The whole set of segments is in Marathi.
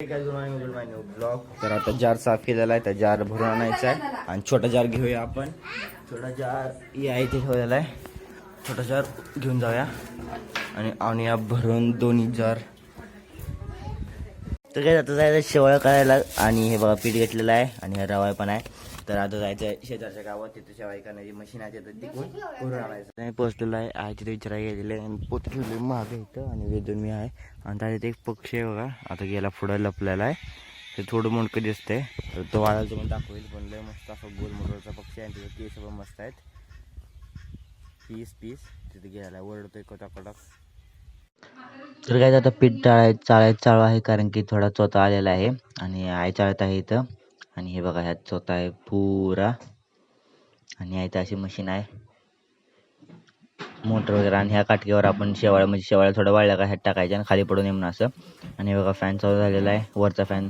ब्लॉग. तर आता जार साफ केलेला आहे, त्या जार भरून आणायचा आहे आणि छोटा जार घेऊया आपण. छोटा जार आहे ते ठेवलेला आहे, छोटा जार घेऊन जाऊया आणि आणूया भरून दोन्ही जार. तर काय आता जायचं शेवाळं करायला आणि हे बघा पीठ घेतलेलं आहे आणि हे रवा पण आहे. तर आता जायचं आहे शेजारच्या गावात, तिथे शेवाळी करण्याची मशीन आहे, तिथं तिकून भरून आणायचं. नाही पोचलेलं आहे तिथे विचारायला गेलेलं आहे आणि पोत ठेवले महाग इथं आणि वेदून मी आहे आणि त्यात एक पक्षी आहे बघा, आता गेला पुढं लपलेला आहे. ते थोडं मोडकं दिसतंय, तर तो वाळायचं पण दाखवेल. पण लय मस्त असा गोल मोटरचा पक्षी आहे, तिथे केस पण मस्त आहेत. पीस तिथे गेला ओरडतोय कटाकटाक. तर काय आता पीठ चाळू आहे, कारण की थोडा चोथा आलेला आहे आणि आई चाळत आहे इथं. आणि हे बघा ह्यात चोथा आहे पुरा आणि इथं अशी मशीन आहे, मोटर वगैरे. आणि ह्या काटकीवर आपण शेवाळ्या थोडं वाळल्या का ह्यात टाकायच्या आणि खाली पडून येऊन असं. आणि हे बघा फॅन चालू झालेला आहे, वरचा फॅन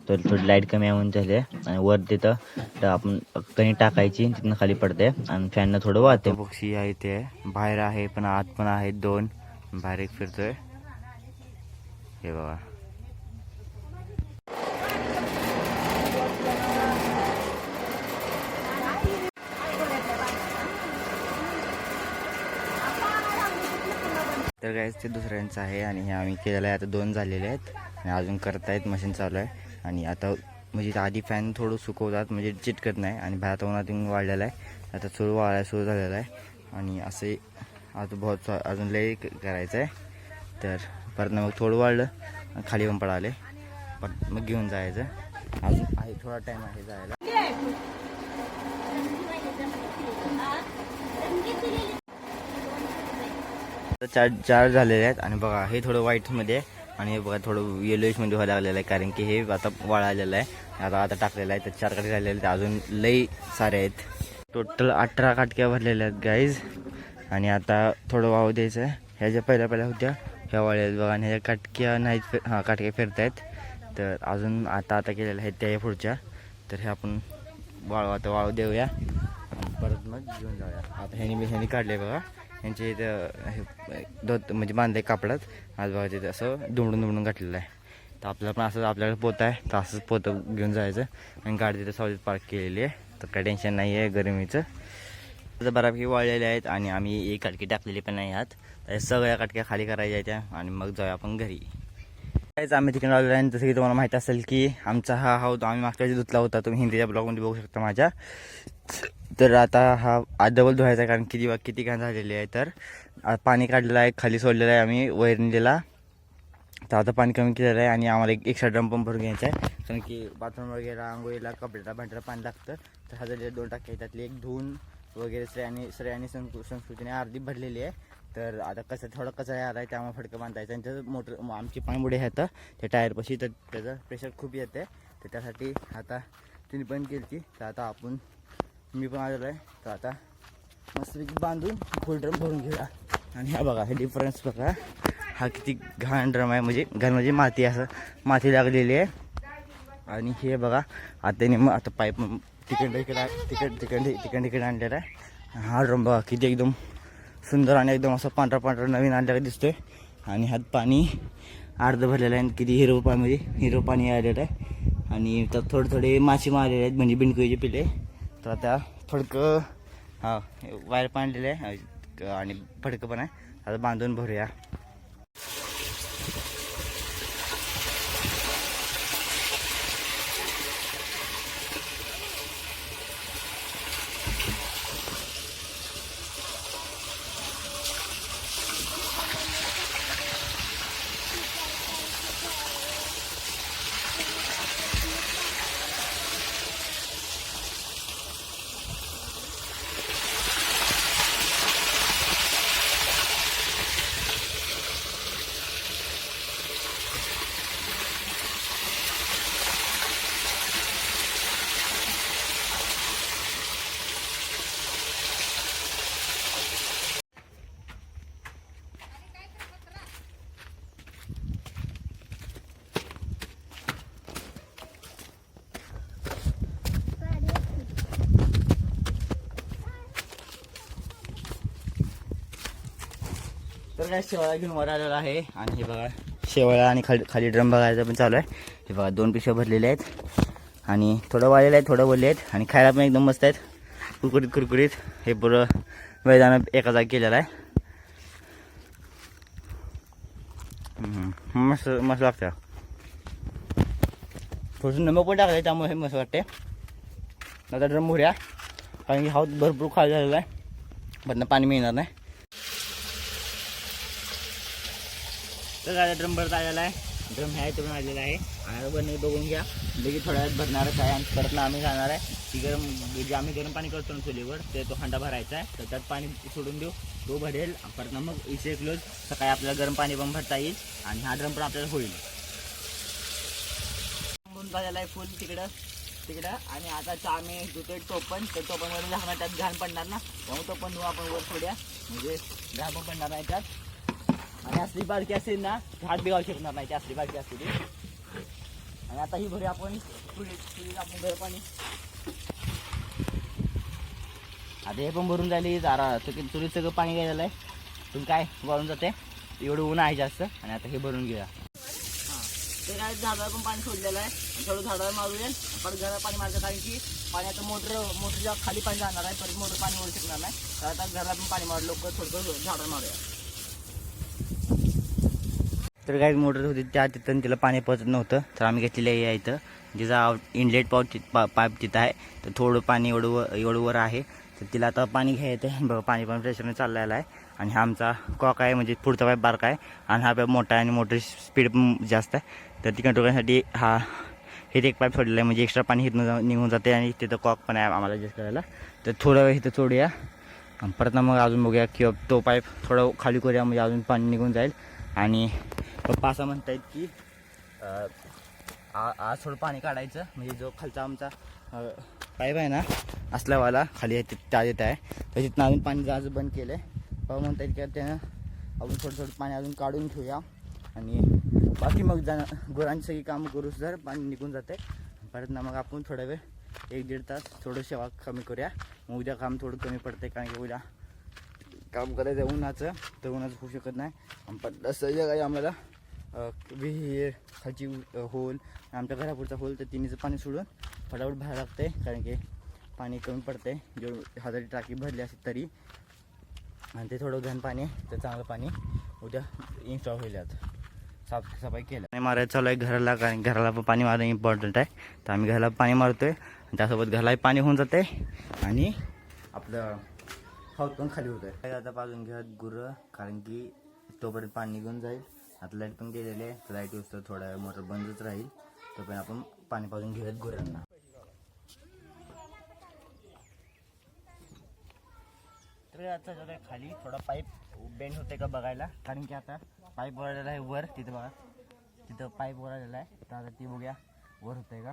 तर थोडी लाईट कमी होऊन झाली आहे आणि वर तिथं आपण कणी टाकायची, तिथनं खाली पडते आणि फॅननं थोडं वाहते. पक्षी आहे ते बाहेर आहे, पण आत पण आहेत दोन, बाहेर एक फिरतोय हे बघा. तर काय ते दुसऱ्यांचं आहे आणि हे आम्ही केलेलं आहे. आता 2 झालेले आहेत आणि अजून करतायत, मशीन चालू आहे. आणि आता म्हणजे आधी फॅन थोडं सुकवतात म्हणजे चिटकत नाही आणि बाहेर उन्हात वाढलेला आहे. आता सुरू झालेला आहे आणि असे आता अजून लय करायचं आहे. तर परत मग थोडं वाढलं खाली पण पडाले, पण मग घेऊन जायचं. अजून आहे थोडा टाईम आहे जायला. चार झालेले आहेत आणि बघा हे थोडं व्हाईटमध्ये आणि हे बघा थोडं येलोइशमध्ये व्हायला लागलेलं आहे, कारण की हे आता वाळालेलं आहे. आता टाकलेलं आहे, तर 4 काटके झालेले आहेत, अजून लई सारे आहेत. टोटल 18 काटक्या भरलेल्या आहेत गाईज. आणि आता थोडं वाहू द्यायचं आहे. ह्या ज्या पहिल्या होत्या ह्या वाळलेल्या बघा, आणि ह्या काटक्या नाहीत, काटक्या फिरत आहेत. तर अजून आता केलेल्या आहेत त्या पुढच्या, तर हे आपण वाळू देऊया आणि परत मग घेऊन जाऊया. आता ह्यानी काढले बघा, यांचे इथं म्हणजे बांधले कापडात. आज बघा तिथे असं दुमडून घातलेलं आहे. तर आपल्याला पण असं आपल्याकडे पोतं आहे, तर असंच पोतं घेऊन जायचं. आणि गाडी तिथे सावलीत पार्क केलेली आहे, तर काही टेन्शन नाही आहे गरमीचं. तर बऱ्यापैकी वाळलेले आहेत आणि आम्ही एक काटकी टाकलेली पण नाही आहात. तर सगळ्या काटक्या खाली करायच्या आहेत त्या आणि मग जाऊया आपण घरी. काहीच आम्ही तिकडे आलेलो आहे. जसं की तुम्हाला माहीत असेल की आमचा हा हौद आम्ही मागच्या वेळी धुतला होता, तुम्ही हिंदीच्या ब्लॉगमध्ये बघू शकता माझ्या. तर आता हा डबल धुवायचा आहे, कारण किती घाण झालेली आहे. तर पाणी काढलेलं आहे, खाली सोडलेलं आहे आम्ही वैरणीला. तर आता पाणी कमी केलेलं आहे आणि आम्हाला एक एक्स्ट्रा ड्रम पण भरून घ्यायचा आहे, कारण की बाथरूम वगैरे आंघोळीला कपड्याला भांड्याला पाणी लागतं. तर हा जर 2 टाके त्यातली एक धुवून वगैरे श्रेयाने संस्कृतीने अर्धी भरलेली आहे. तर आता थोडा कचरा आला आहे, त्यामुळे फडकं बांधायचं. त्यांचं मोटर आमची पाणबुडी आहे तर त्या टायरपाशी, तर त्याचं प्रेशर खूप येते. तर त्यासाठी आता तिने पण केली. तर आता मी पण आलेलो आहे. तर आता मस्तपैकी बांधून फुल ड्रम भरून घेऊया. आणि हा बघा हे डिफरन्स बघा, हा किती घाण ड्रम आहे, म्हणजे घाण म्हणजे माती लागलेली आहे. आणि हे बघा आता पाईप तिकडे आणलेला आहे. हा ड्रम बघा किती एकदम सुंदर आणि एकदम असं पांढरा नवीन आणलेला दिसतोय. आणि ह्यात पाणी अर्ध भरलेलं आहे, किती हिरो पाणी आलेलं आहे. आणि त्यात थोडे मासे मारलेले आहेत, म्हणजे बिंडकुईचे पिले. तर आता फडकं वायर पाणलेलं आहे आणि फडकं पण आहे. आता बांधून भरूया. तर काय शेवाळा घेऊन वर आलेला आहे आणि हे बघा शेवाळा आणि खाली ड्रम बघायचं पण चालू आहे. हे बघा 2 पिशव्या भरलेल्या आहेत आणि थोडं वाळलेलं आहे, थोडं बोलले आहेत आणि खायला पण एकदम मस्त आहेत, कुरकुरीत. हे पुरं मैदान एका जागी केलेलं आहे. मस्त मस्त लागतं. थोडंसं नमक पण टाकलं आहे त्यामुळे हे मस्त वाटते. आता ड्रम भरूया कारण की हात भरपूर खाली झालेला आहे, पण पाणी मिळणार नाही. तर आता ड्रम भरत आलेला आहे. ड्रम ह्या इथं पण आलेला आहे आणि बनवून बघून घ्या. लगेच थोड्या वेळात भरणारच आहे आणि परत आम्ही जाणार आहे की जे आम्ही गरम पाणी करतो ना चुलीवर ते तो हंडा भरायचा आहे. तर त्यात पाणी सोडून देऊ, तो भरेल. परत मग इसे क्लोज सकाळी आपल्याला गरम पाणी पण भरता येईल आणि हा ड्रम पण आपल्याला होईल. झालेला आहे फुल तिकडं आणि आता आम्ही धुतोय टोपण. तर टोपणवरून झाकणार, त्यात घाण पडणार ना, त्यामुळे टोपण धुवू आपण वर सोड्या, म्हणजे घाण पण पडणार नाही त्यात. आणि असली बारकी असेल ना घाट बिघावू शकणार नाही, ती असली बारकी असते ती. आणि आता ही भरूया आपण चुलीत आपण गरम पाणी. आता हे पण भरून जायला जरा चुलीत सगळं पाणी गेलेलं आहे. तुम्ही काय वाळून जाते, एवढं ऊन आहे जास्त. आणि आता हे भरून घेऊया. ते काय झाडाला पण पाणी सोडलेलं आहे आणि थोडं झाडाला मारूया. परत घराला पाणी मारतं कारण की पाण्याचं मोटरच्या खाली पाणी जाणार आहे, परत मोटर पाणी ओढू शकणार नाही. तर आता घराला पण पाणी मारू, लोक थोडं झाडाला मारूया. तर काही मोटर होती त्या तिथं तिला पाणी पोचत नव्हतं, तर आम्ही घेतलेलं आहे इथं जिचा इनलेट पाईप तिथं आहे. तर थोडं पाणी एवढं वर आहे. तर तिला आता पाणी घ्यायचं आहे. बघा पाणी पण प्रेशरने चाललेलं आहे. आणि हा आमचा कॉक आहे, म्हणजे पुढचा पाईप बारका आहे आणि हा पाईप मोठा आहे आणि मोटर स्पीड पण जास्त आहे. तर ती कंट्रोल करण्यासाठी हे एक पाईप सोडलेलं आहे, म्हणजे एक्स्ट्रा पाणी इथनं निघून जाते. आणि तिथं कॉक पण आहे आम्हाला ॲडजस्ट करायला. तर थोडं वेळ इथं सोडूया, परत मग अजून बघूया किंवा तो पाईप थोडं खाली करूया, म्हणजे अजून पाणी निघून जाईल. आणि पप्पा असं म्हणतायत की आज थोडं पाणी काढायचं, म्हणजे जो खालचा आमचा पाईप आहे ना असल्यावाला खाली त्या येत आहे, तर तिथनं अजून पाणी जायचं बंद केलं आहे. पप्पा म्हणतायत की त्यानं अजून थोडं पाणी अजून काढून ठेवूया. आणि बाकी मग गुरांची सगळी कामं करूच जर पाणी निघून जाते. परत ना मग आपण थोडा वेळ 1-1.5 तास थोडं सेवा कमी करूया. मग उद्या काम थोडं कमी पडते कारण की उद्या काम करायचं उन्हाचं, तर उन्हाचं होऊ शकत नाही. पण सगळं काही आम्हाला विहीर खालची होल आमच्या घरापुरचा होल, तर तिन्हीचं पाणी सोडून फटाफट बाहेर लागते कारण की पाणी कमी पडते. जेवढं हाताची टाकी भरली असेल तरी, आणि ते थोडं घन पाणी आहे, तर चांगलं पाणी उद्या इन्स्टॉल होईल. आता साफसफाई केलं पाणी मारायचं चालू आहे घराला, कारण घराला पण पाणी मारणं इम्पॉर्टंट आहे. तर आम्ही घराला पाणी मारतोय आणि त्यासोबत घरालाही पाणी होऊन जाते आणि आपलं हाऊस पण खाली होत आहे. आता पाजून घ्या गुरं, कारण की तोपर्यंत पाणी निघून जाईल. आता लाईट पण गेलेली आहे, तर लाईट येऊस तर थोडा मोटर बंदच राहील. तोपर्यंत आपण पाणी पाजून घेऊयात गुरांना. तर आता जरा खाली थोडा पाईप बेंड होते का बघायला, कारण की आता पाईप वळलेला आहे वर, तिथं बघा तिथं पाईप वळलेला आहे. तर आता ती बघूया वर होतंय का.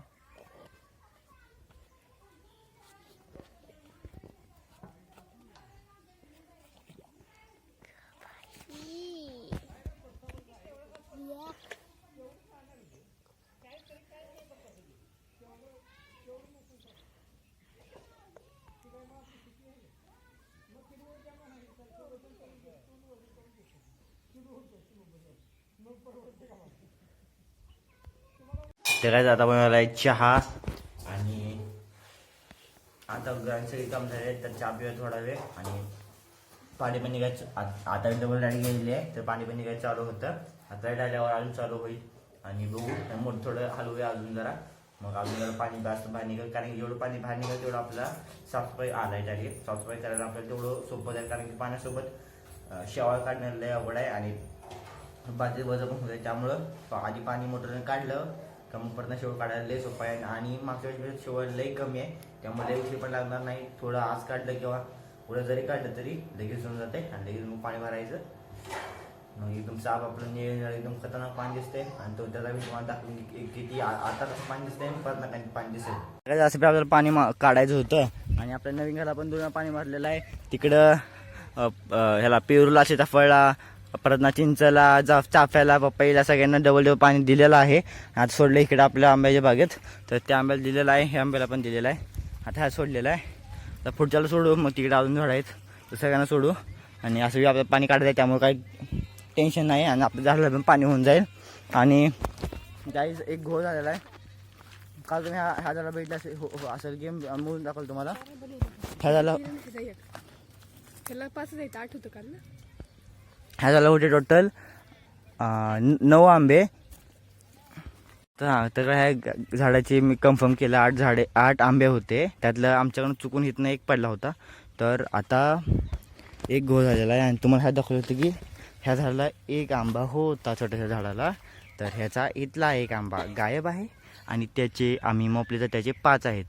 तर काय आता बनवायला चहा आणि आता सगळी काम झाले, तर चहा पिऊया थोडा वेळ. आणि पाणी पण निघायचं आता डबल लाईट गेलेली आहे, तर पाणी पण निघायचं चालू होतं. आता लाईट आल्यावर अजून चालू होईल आणि बघू मोठं थोडं हलवूया अजून जरा, मग अजून जरा पाणी जास्त बाहेर निघेल. कारण की जेवढं पाणी बाहेर निघेल तेवढं आपल्याला साफसफाई लाईट आली साफसफाई करायला आपल्याला तेवढं सोपं जाईल. कारण की पाण्यासोबत शेवाळ काढण्याला लय अवघड आहे आणि बाकी वजन पण होत आहे. त्यामुळं आधी पाणी मोटरने काढलं का मग परत शेवळ काढायला लय सोपं आहे. आणि मागच्या वेळेस शेवळ लई कमी आहे, त्यामुळे लई उशीर पण लागणार नाही. थोडं आज काढलं किंवा पुढं जरी काढलं तरी लगेच होऊन जाते आणि लगेच मग पाणी भरायचं. मग एकदम साफ आपलं निळ एकदम खतरनाक पाणी दिसते. आणि तो त्याचा मी तुम्हाला दाखवून किती आता कसं पाणी दिसतंय परत ना काही पाणी दिसेल. असं आपल्याला पाणी काढायचं होतं आणि आपल्या नवीन घराला पण दोन पाणी मारलेलं आहे. तिकडं ह्याला पेरूला सीताफळला परत ना चिंचला चाफ्याला पपईला सगळ्यांना डबल पाणी दिलेलं आहे. आता सोडलं इकडे आपल्या आंब्याच्या बागेत, तर त्या आंब्याला दिलेलं आहे, ह्या आंब्याला पण दिलेलं आहे. आता हा सोडलेला आहे, तर पुढच्याला सोडू, मग तिकडे अजून झाड आहेत तर सगळ्यांना सोडू. आणि असं आपल्याला पाणी काढायचं आहे, त्यामुळे काही टेन्शन नाही आणि आपल्या झाडाला पण पाणी होऊन जाईल. आणि गाईज एक घोळ झालेला आहे. काल तुम्ही ह्या झाला भेटला असेल गेम म्हणून दाखवलं तुम्हाला. ह्या झाला 8 होतं का ना. ह्या झाला होते टोटल 9 आंबे. तर ह्या झाडाचे मी कन्फर्म केलं 8 आंबे होते. त्यातलं आमच्याकडून चुकून इथनं एक पडला होता. तर आता एक घोळ झालेला आहे. आणि तुम्हाला ह्या दाखवलं होतं की ह्या झाडाला एक आंबा होता छोट्याशा झाडाला. तर ह्याचा इथला एक आंबा गायब आहे. आणि त्याचे आम्ही मोपले तर त्याचे 5 आहेत.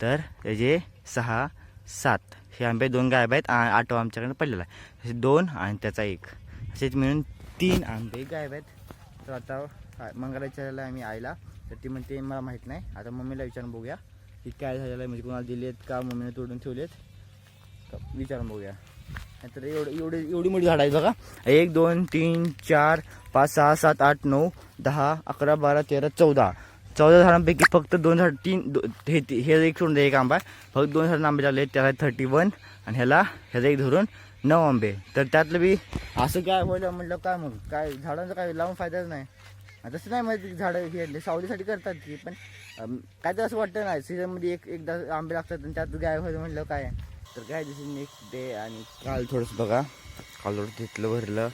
तर त्याचे 6, 7 हे आंबे 2 गायब आहेत. 8 आमच्याकडे पडलेला आहे. असे 2 आणि त्याचा 1 असेच मिळून 3 आंबे गायब आहेत. तर आता मंगला विचारायला आम्ही आईला. तर ती म्हणते मला माहीत नाही. आता मम्मीला विचारून बघूया की काय झालेलं आहे, म्हणजे कोणाला दिले आहेत का मम्मीने तोडून ठेवलेत का विचारून बघूया. तर एवढी मोठी झाडं आहेत बघा. 1 2 3 4 5 6 7 8 9 10 11 12 13 14 झाडांपैकी फक्त 2 झाड 3 हे एक सोडून एक आंबा आहे. फक्त 2 झाड आंबे झाले. त्याला 31 आणि ह्याचा एक धरून 9 आंबे. तर त्यातलं बी असं काय होईल म्हटलं काय मग काय झाडांचा काय लावून फायदाच नाही. तसं नाही माहिती झाडं हे सावलीसाठी करतात की, पण काय तर असं वाटतं नाही सीझनमध्ये एकदा आंबे लागतात आणि त्यात गाय व्हायचं म्हटलं काय. तर काय दिवशी नेक्स्ट डे आणि काल थोडंसं बघा काल थोडं तिथलं भरलं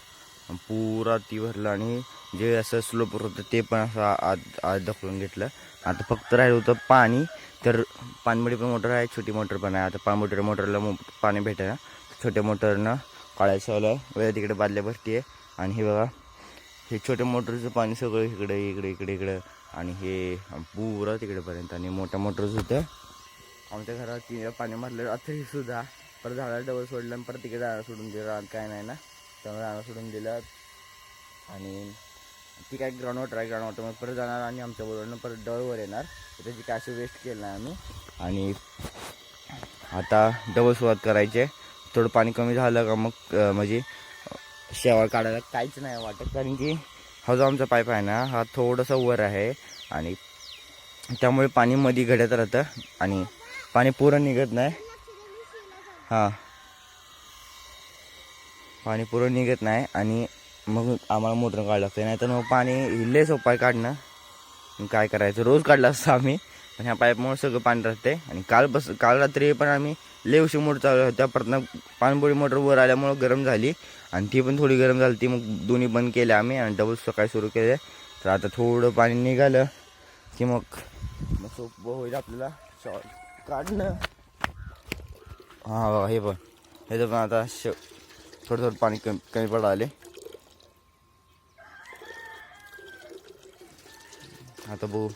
पुरा ती भरलं आणि जे असं स्लोपर होतं ते पण असं आत ढकलून घेतलं. आता फक्त राहिलं होतं पाणी. तर पाणबडी पण मोटर आहे, छोटी मोटर पण आहे. आता मोटरला पाणी भेटायला छोट्या मोटरनं काढायचं आलं वेळ तिकडे बादल्या भरती आहे. आणि हे बघा हे छोट्या मोटरचं पाणी सगळं इकडे आणि हे पुरं तिकडेपर्यंत. आणि मोठ्या मोटरच होतं आमच्या घरात 3 वेळा पाणी मारलं रात्री सुद्धा. परत झाडाला डबल सोडलं आणि परत तिकडे राहणं सोडून दिलं. काय नाही ना त्यामुळे राहणं सोडून दिलं. आणि ती काय ग्राउंड वॉटर परत जाणार आणि आमच्याबरोबर परत डबलवर येणार. त्याची काय असं वेस्ट केलं नाही आम्ही. आणि आता डबल सुरुवात करायची आहे. थोडं पाणी कमी झालं का मग म्हणजे शेवाळ काढायला काहीच नाही वाटत. कारण की हा जो आमचा पाईप आहे ना हा थोडासा वर आहे आणि त्यामुळे पाणी मध्ये घडत राहतं आणि पाणी पुरं निघत नाही. पाणी पुरं निघत नाही आणि मग आम्हाला मोटर काढावं लागतं. नाही तर मग पाणी हिले सोपं आहे काढणं. काय करायचं रोज काढलं असतं आम्ही, पण ह्या पाईपमुळे सगळं पाणी राहते. आणि काल रात्री पण आम्ही लेवशी मोटर चालू होत्या. परत पाणबोडी मोटर वर आल्यामुळं गरम झाली आणि ती पण थोडी गरम झाली. ती मग दोन्ही बंद केल्या आम्ही आणि डबल सकाळी सुरू केले. तर आता थोडं पाणी निघालं की मग सोपं होईल आपल्याला शॉर्ट काढणं. हां हे पण हे पण आता थोडं पाणी कमी पडाले. आता बघू.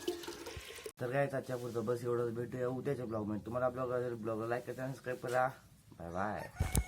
तर काय आजच्या पुरतं बस एवढंच. भेटूया उद्याच्या ब्लॉगमध्ये. तुम्हाला ब्लॉग लाईक करा, सबस्क्राईब करा. Bye bye.